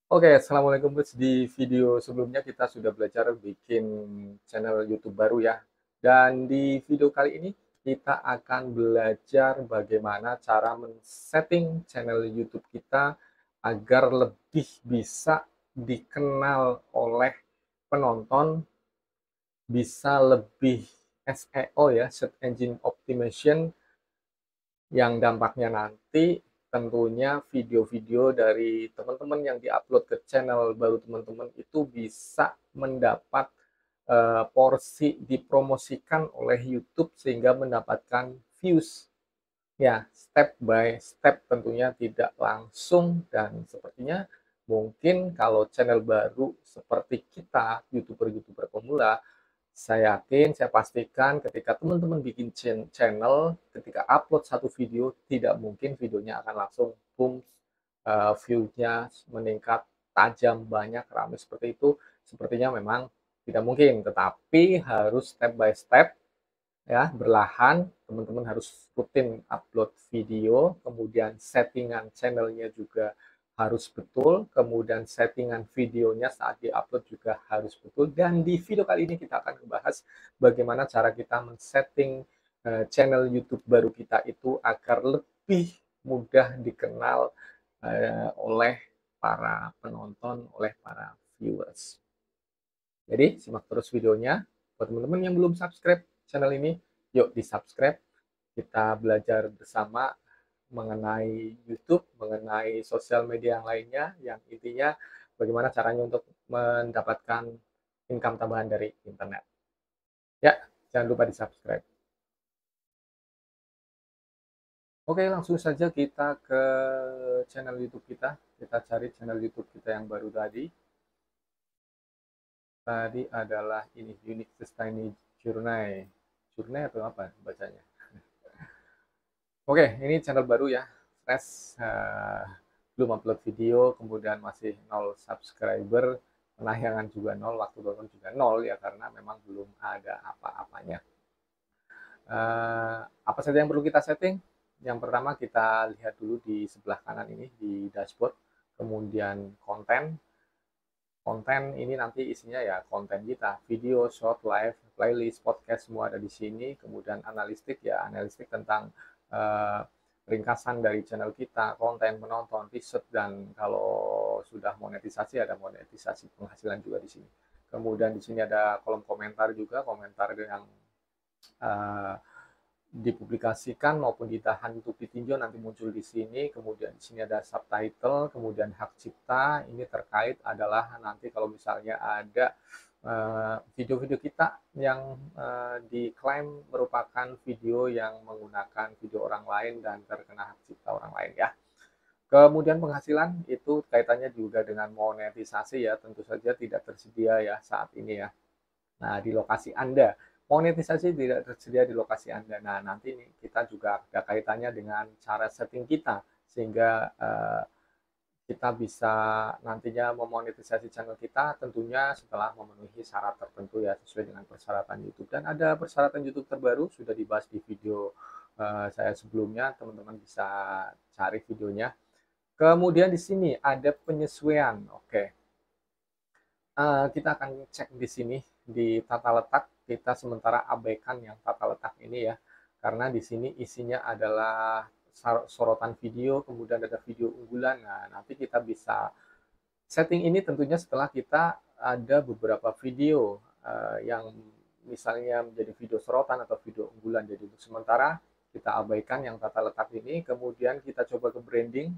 Oke, assalamualaikum Coach. Di video sebelumnya kita sudah belajar bikin channel YouTube baru ya. Dan di video kali ini kita akan belajar bagaimana cara men-setting channel YouTube kita agar lebih bisa dikenal oleh penonton, bisa lebih SEO ya, Search Engine Optimization, yang dampaknya nanti tentunya video-video dari teman-teman yang diupload ke channel baru teman-teman itu bisa mendapat porsi dipromosikan oleh YouTube sehingga mendapatkan views. Ya, step by step tentunya tidak langsung dan sepertinya mungkin kalau channel baru seperti kita, YouTuber-YouTuber pemula, saya yakin, saya pastikan ketika teman-teman bikin channel, ketika upload satu video, tidak mungkin videonya akan langsung boom, view-nya meningkat tajam, banyak, ramai seperti itu. Sepertinya memang tidak mungkin, tetapi harus step by step ya, berlahan. Teman-teman harus rutin upload video, kemudian settingan channelnya juga harus betul, kemudian settingan videonya saat di-upload juga harus betul. Dan di video kali ini kita akan membahas bagaimana cara kita men-setting channel YouTube baru kita itu agar lebih mudah dikenal oleh para penonton, oleh para viewers. Jadi simak terus videonya. Buat teman-teman yang belum subscribe channel ini, yuk di-subscribe. Kita belajar bersama mengenai YouTube, mengenai sosial media yang lainnya, yang intinya bagaimana caranya untuk mendapatkan income tambahan dari internet. Ya, jangan lupa di-subscribe. Oke, langsung saja kita ke channel YouTube kita. Kita cari channel YouTube kita yang baru tadi. Tadi adalah ini, Unique Tiny Journey. Journey atau apa bacanya? Oke, ini channel baru ya, fresh, belum upload video, kemudian masih 0 subscriber, penayangan juga 0, waktu download juga 0 ya, karena memang belum ada apa-apanya. Apa saja yang perlu kita setting? Yang pertama kita lihat dulu di sebelah kanan ini, di dashboard, kemudian konten. Konten ini nanti isinya ya konten kita, video, short, live, playlist, podcast semua ada di sini. Kemudian analistik ya, analistik tentang uh, ringkasan dari channel kita, konten, penonton, riset, dan kalau sudah monetisasi ada monetisasi penghasilan juga di sini. Kemudian di sini ada kolom komentar juga, komentar yang uh, dipublikasikan maupun ditahan untuk ditinjau nanti muncul di sini. Kemudian di sini ada subtitle, kemudian hak cipta. Ini terkait adalah nanti kalau misalnya ada video-video kita yang diklaim merupakan video yang menggunakan video orang lain dan terkena hak cipta orang lain ya. Kemudian penghasilan itu kaitannya juga dengan monetisasi ya, tentu saja tidak tersedia ya saat ini ya. Nah, di lokasi Anda. Monetisasi tidak tersedia di lokasi Anda. Nah, nanti nih kita juga ada kaitannya dengan cara setting kita sehingga kita bisa nantinya memonetisasi channel kita tentunya setelah memenuhi syarat tertentu ya sesuai dengan persyaratan YouTube. Dan ada persyaratan YouTube terbaru sudah dibahas di video saya sebelumnya, teman-teman bisa cari videonya. Kemudian di sini ada penyesuaian. Oke, kita akan cek di sini di tata letak. Kita sementara abaikan yang tata letak ini ya, karena di sini isinya adalah sorotan video, kemudian ada video unggulan. Nah, nanti kita bisa setting ini tentunya setelah kita ada beberapa video yang misalnya menjadi video sorotan atau video unggulan. Jadi untuk sementara kita abaikan yang tata letak ini, kemudian kita coba ke branding.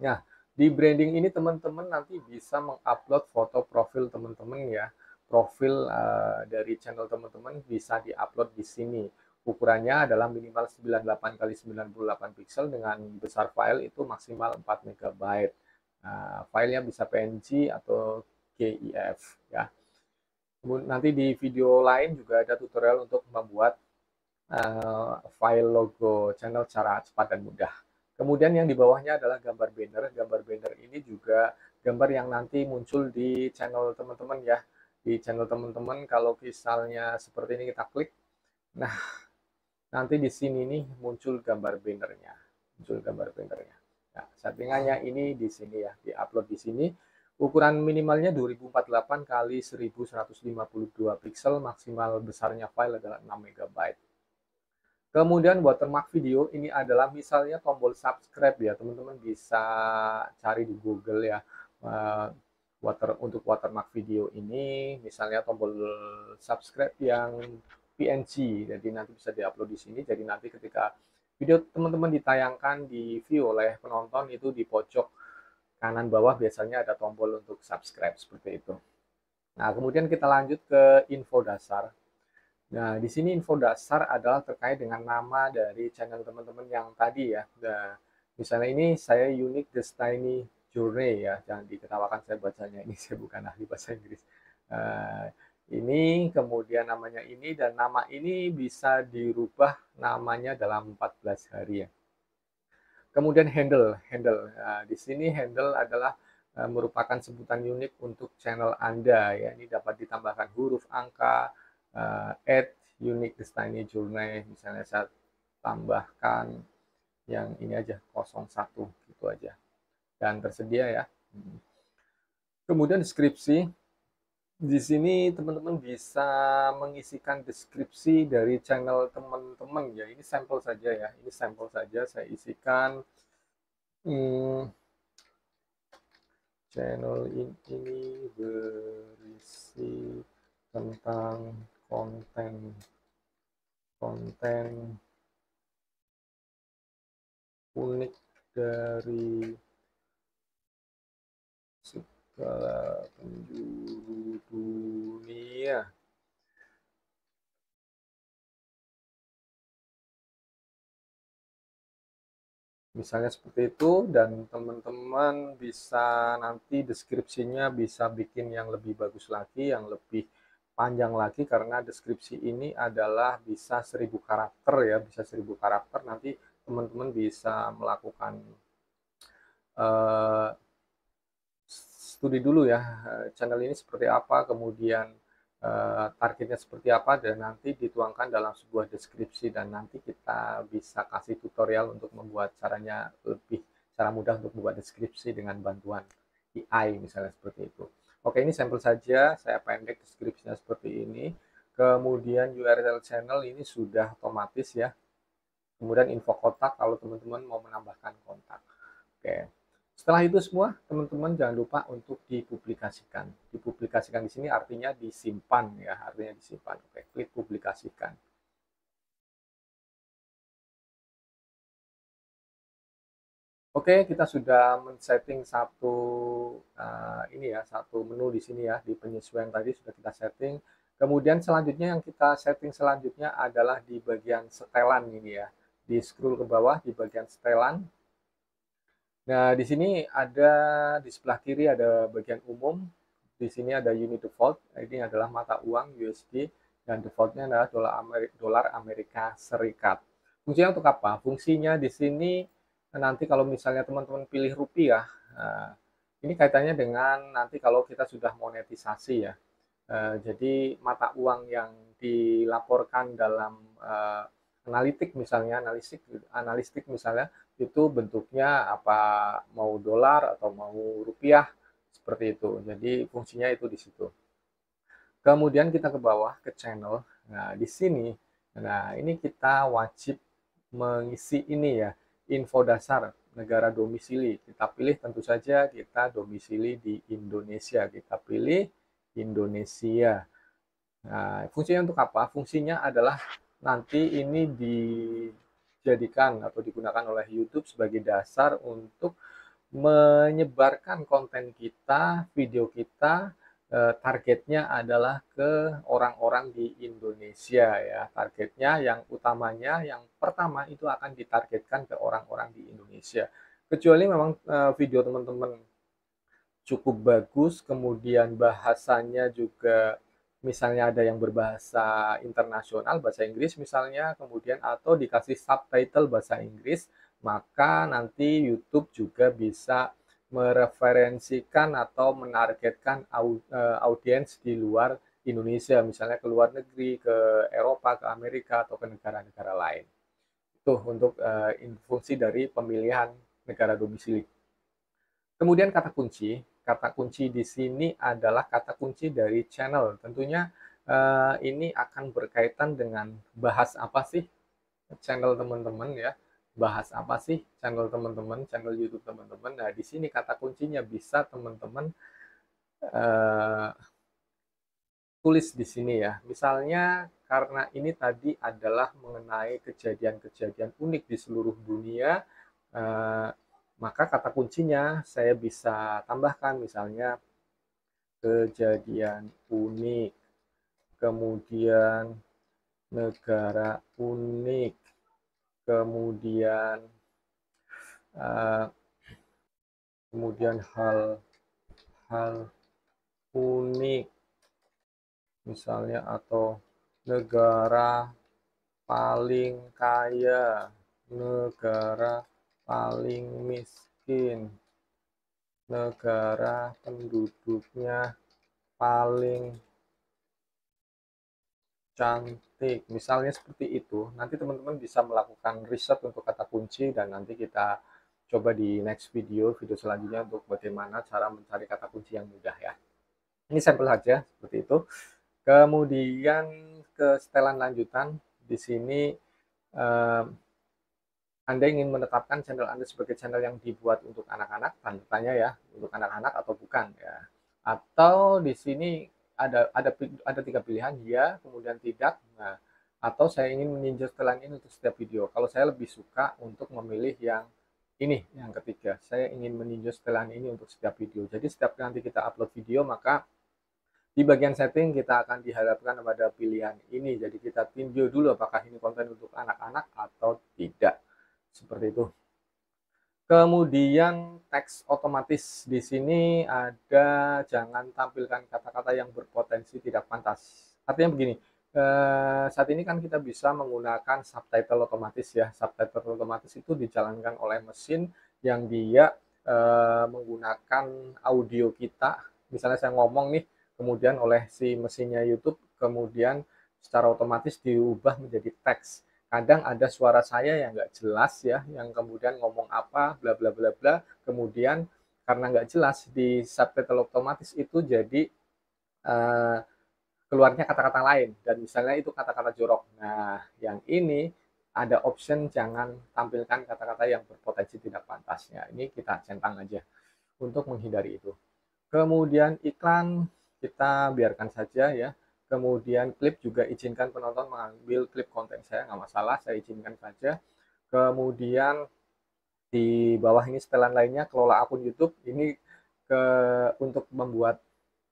Nah, di branding ini teman-teman nanti bisa mengupload foto profil teman-teman ya. Profil dari channel teman-teman bisa diupload di sini. Ukurannya adalah minimal 98 kali 98 pixel dengan besar file itu maksimal 4 MB. Nah, filenya bisa PNG atau GIF ya. Kemudian nanti di video lain juga ada tutorial untuk membuat file logo channel secara cepat dan mudah. Kemudian yang di bawahnya adalah gambar banner. Gambar banner ini juga gambar yang nanti muncul di channel teman-teman ya. Di channel teman-teman kalau misalnya seperti ini kita klik, nah nanti di sini nih muncul gambar bannernya. Muncul gambar bannernya. Nah, settingannya ini di sini ya, di-upload di sini. Ukuran minimalnya 2048 kali 1152 pixel, maksimal besarnya file adalah 6 MB. Kemudian watermark video ini adalah misalnya tombol subscribe ya, teman-teman bisa cari di Google ya. Untuk watermark video ini misalnya tombol subscribe yang PNG, jadi nanti bisa diupload di sini. Jadi nanti ketika video teman-teman ditayangkan di view oleh penonton itu di pojok kanan bawah biasanya ada tombol untuk subscribe seperti itu. Nah, kemudian kita lanjut ke info dasar. Nah, di sini info dasar adalah terkait dengan nama dari channel teman-teman yang tadi ya. Nah, misalnya ini saya Unique Destiny Journey ya, jangan diketawakan saya bacanya, ini saya bukan ahli bahasa Inggris. Uh, ini kemudian namanya ini, dan nama ini bisa dirubah namanya dalam 14 hari ya. Kemudian handle. Nah, di sini handle adalah merupakan sebutan unik untuk channel Anda ya. Ini dapat ditambahkan huruf, angka, unique Destiny Journey. Misalnya saya tambahkan yang ini aja 01 gitu aja. Dan tersedia ya. Kemudian deskripsi. Di sini teman-teman bisa mengisikan deskripsi dari channel teman-teman ya. Ini sampel saja ya. Ini sampel saja saya isikan. Channel ini berisi tentang konten unik dari segala penjuru dunia. Misalnya seperti itu, dan teman-teman bisa nanti deskripsinya bisa bikin yang lebih bagus lagi, yang lebih panjang lagi, karena deskripsi ini adalah bisa 1000 karakter ya, bisa 1000 karakter. Nanti teman-teman bisa melakukan studi dulu ya, channel ini seperti apa, kemudian targetnya seperti apa, dan nanti dituangkan dalam sebuah deskripsi, dan nanti kita bisa kasih tutorial untuk membuat cara mudah untuk membuat deskripsi dengan bantuan AI misalnya seperti itu. Oke, ini sampel saja, saya pendek deskripsinya seperti ini. Kemudian URL channel ini sudah otomatis ya. Kemudian info kontak kalau teman-teman mau menambahkan kontak. Oke. Setelah itu semua, teman-teman jangan lupa untuk dipublikasikan. Dipublikasikan di sini artinya disimpan ya, artinya disimpan. Oke, klik publikasikan. Oke, kita sudah men-setting satu menu di sini ya, di penyesuaian tadi sudah kita setting. Kemudian selanjutnya yang kita setting selanjutnya adalah di bagian setelan ini ya. Di scroll ke bawah di bagian setelan. Nah, di sini ada di sebelah kiri ada bagian umum. Di sini ada unit default. Ini adalah mata uang USD, dan defaultnya adalah dolar Amerika Serikat. Fungsinya untuk apa? Fungsinya di sini nanti kalau misalnya teman-teman pilih rupiah, ini kaitannya dengan nanti kalau kita sudah monetisasi ya. Jadi mata uang yang dilaporkan dalam analistik misalnya itu bentuknya apa, mau dolar atau mau rupiah seperti itu. Jadi fungsinya itu di situ. Kemudian kita ke bawah ke channel. Nah, di sini ini kita wajib mengisi ini ya, info dasar negara domisili. Kita pilih tentu saja kita domisili di Indonesia. Kita pilih Indonesia. Nah, fungsinya untuk apa? Fungsinya adalah nanti ini dijadikan atau digunakan oleh YouTube sebagai dasar untuk menyebarkan konten kita, video kita. Targetnya adalah ke orang-orang di Indonesia ya. Targetnya yang utamanya, yang pertama itu akan ditargetkan ke orang-orang di Indonesia. Kecuali memang video teman-teman cukup bagus, kemudian bahasanya juga misalnya ada yang berbahasa internasional, bahasa Inggris misalnya, kemudian atau dikasih subtitle bahasa Inggris, maka nanti YouTube juga bisa mereferensikan atau menargetkan audiens di luar Indonesia, misalnya ke luar negeri, ke Eropa, ke Amerika, atau ke negara-negara lain. Itu untuk fungsi dari pemilihan negara domisili. Kemudian kata kunci. kata kunci di sini adalah kata kunci dari channel. Tentunya ini akan berkaitan dengan bahas apa sih channel teman-teman ya. Bahas apa sih channel teman-teman, channel YouTube teman-teman. Nah, di sini kata kuncinya bisa teman-teman eh, tulis di sini ya. Misalnya karena ini tadi adalah mengenai kejadian-kejadian unik di seluruh dunia, eh, maka kata kuncinya saya bisa tambahkan misalnya kejadian unik, kemudian negara unik, kemudian eh, kemudian hal-hal unik misalnya atau negara paling kaya, negara paling miskin, negara penduduknya paling cantik. Misalnya seperti itu. Nanti teman-teman bisa melakukan riset untuk kata kunci dan nanti kita coba di next video selanjutnya untuk bagaimana cara mencari kata kunci yang mudah ya. Ini sampel saja seperti itu. Kemudian ke setelan lanjutan di sini eh, Anda ingin menetapkan channel Anda sebagai channel yang dibuat untuk anak-anak, tanda tanya ya, untuk anak-anak atau bukan ya. Atau di sini ada tiga pilihan, ya, kemudian tidak. Nah, atau saya ingin meninjau setelan ini untuk setiap video. Kalau saya lebih suka untuk memilih yang ini, yang ketiga. Saya ingin meninjau setelan ini untuk setiap video. Jadi setiap nanti kita upload video, maka di bagian setting kita akan dihadapkan pada pilihan ini. Jadi kita tinjau dulu apakah ini konten untuk anak-anak atau tidak. Seperti itu. Kemudian teks otomatis di sini ada jangan tampilkan kata-kata yang berpotensi tidak pantas. Artinya begini, saat ini kan kita bisa menggunakan subtitle otomatis ya. Subtitle otomatis itu dijalankan oleh mesin yang dia menggunakan audio kita. Misalnya saya ngomong nih, kemudian oleh si mesinnya YouTube, kemudian secara otomatis diubah menjadi teks. Kadang ada suara saya yang nggak jelas ya, yang kemudian ngomong apa, bla bla bla bla, kemudian karena nggak jelas di subtitle otomatis itu jadi uh, keluarnya kata-kata lain dan misalnya itu kata-kata jorok. Nah, yang ini ada option jangan tampilkan kata-kata yang berpotensi tidak pantasnya. Ini kita centang aja untuk menghindari itu. Kemudian iklan kita biarkan saja ya. Kemudian klip juga izinkan penonton mengambil klip konten saya, nggak masalah, saya izinkan saja. Kemudian di bawah ini setelan lainnya, kelola akun YouTube, ini untuk membuat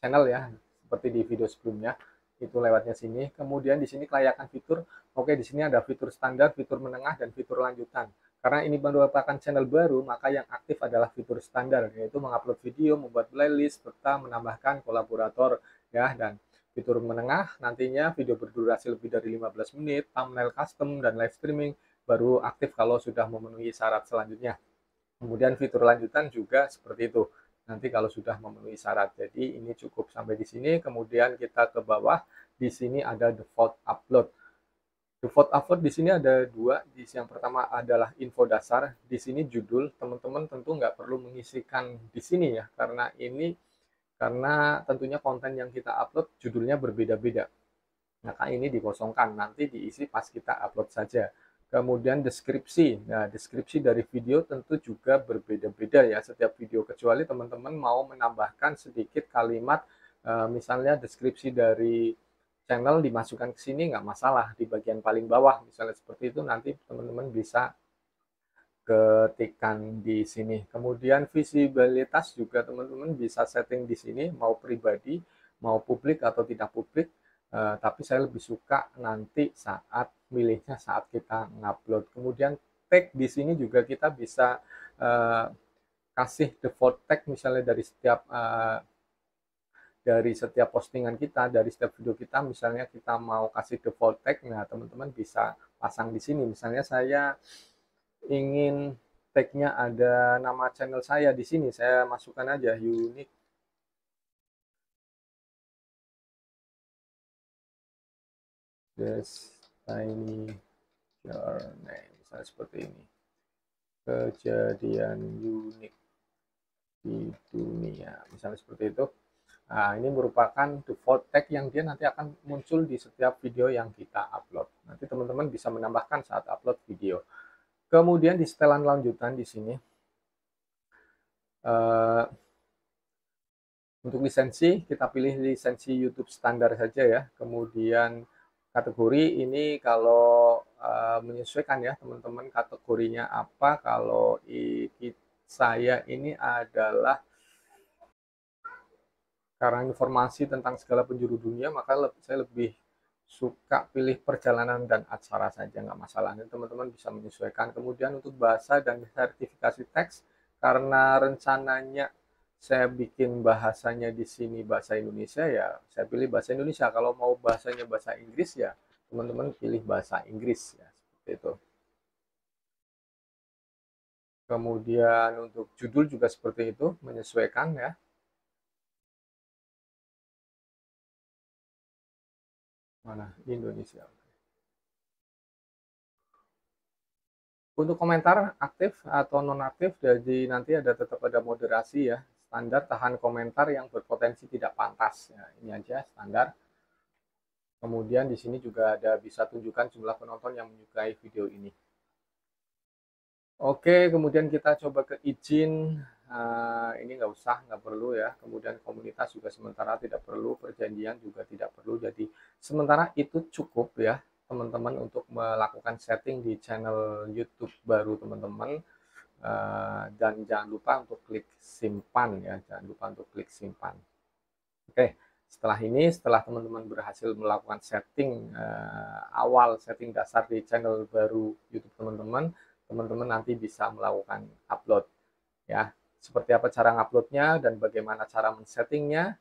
channel ya, seperti di video sebelumnya, itu lewatnya sini. Kemudian di sini kelayakan fitur, oke di sini ada fitur standar, fitur menengah, dan fitur lanjutan. Karena ini merupakan channel baru, maka yang aktif adalah fitur standar, yaitu mengupload video, membuat playlist, serta menambahkan kolaborator ya. Dan fitur menengah nantinya video berdurasi lebih dari 15 menit, thumbnail custom, dan live streaming baru aktif kalau sudah memenuhi syarat selanjutnya. Kemudian fitur lanjutan juga seperti itu. Nanti kalau sudah memenuhi syarat. Jadi ini cukup sampai di sini. Kemudian kita ke bawah. Di sini ada default upload. Default upload di sini ada dua. Yang pertama adalah info dasar. Di sini judul. Teman-teman tentu nggak perlu mengisikan di sini ya. Karena tentunya konten yang kita upload judulnya berbeda-beda. Maka ini dikosongkan, nanti diisi pas kita upload saja. Kemudian deskripsi. Nah, deskripsi dari video tentu juga berbeda-beda ya setiap video, kecuali teman-teman mau menambahkan sedikit kalimat, misalnya deskripsi dari channel dimasukkan ke sini nggak masalah, di bagian paling bawah misalnya seperti itu, nanti teman-teman bisa ketikkan di sini. Kemudian visibilitas juga teman-teman bisa setting di sini, mau pribadi, mau publik atau tidak publik. Tapi saya lebih suka nanti saat milihnya saat kita ngupload. Kemudian tag di sini juga kita bisa kasih default tag misalnya dari setiap postingan kita, dari setiap video kita, misalnya kita mau kasih default tag, nah teman-teman bisa pasang di sini. Misalnya saya ingin tagnya ada nama channel saya di sini, saya masukkan aja unique this tiny journey, misalnya seperti ini, kejadian unik di dunia, misalnya seperti itu. Nah, ini merupakan default tag yang dia nanti akan muncul di setiap video yang kita upload. Nanti teman-teman bisa menambahkan saat upload video. Kemudian di setelan lanjutan di sini, untuk lisensi, kita pilih lisensi YouTube standar saja ya. Kemudian kategori ini kalau menyesuaikan ya teman-teman kategorinya apa. Kalau saya ini adalah karena informasi tentang segala penjuru dunia, maka saya lebih suka pilih perjalanan dan acara saja, nggak masalah. Ini teman-teman bisa menyesuaikan. Kemudian untuk bahasa dan sertifikasi teks, karena rencananya saya bikin bahasanya di sini bahasa Indonesia, ya saya pilih bahasa Indonesia. Kalau mau bahasanya bahasa Inggris, ya teman-teman pilih bahasa Inggris ya, seperti itu. Kemudian untuk judul juga seperti itu, menyesuaikan ya. Mana Indonesia. Untuk komentar aktif atau nonaktif, jadi nanti tetap ada moderasi ya. Standar tahan komentar yang berpotensi tidak pantas. Ya, ini aja standar. Kemudian di sini juga ada bisa tunjukkan jumlah penonton yang menyukai video ini. Oke, kemudian kita coba ke izin. Ini nggak usah, nggak perlu ya. Kemudian komunitas juga sementara tidak perlu, perjanjian juga tidak perlu. Jadi sementara itu cukup ya teman-teman untuk melakukan setting di channel YouTube baru teman-teman. Dan jangan lupa untuk klik simpan ya, jangan lupa untuk klik simpan. Oke, setelah teman-teman berhasil melakukan setting awal, setting dasar di channel baru YouTube teman-teman, teman-teman nanti bisa melakukan upload ya. Seperti apa cara nguploadnya dan bagaimana cara men-settingnya,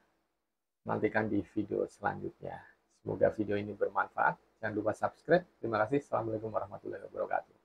nantikan di video selanjutnya. Semoga video ini bermanfaat. Jangan lupa subscribe. Terima kasih. Assalamualaikum warahmatullahi wabarakatuh.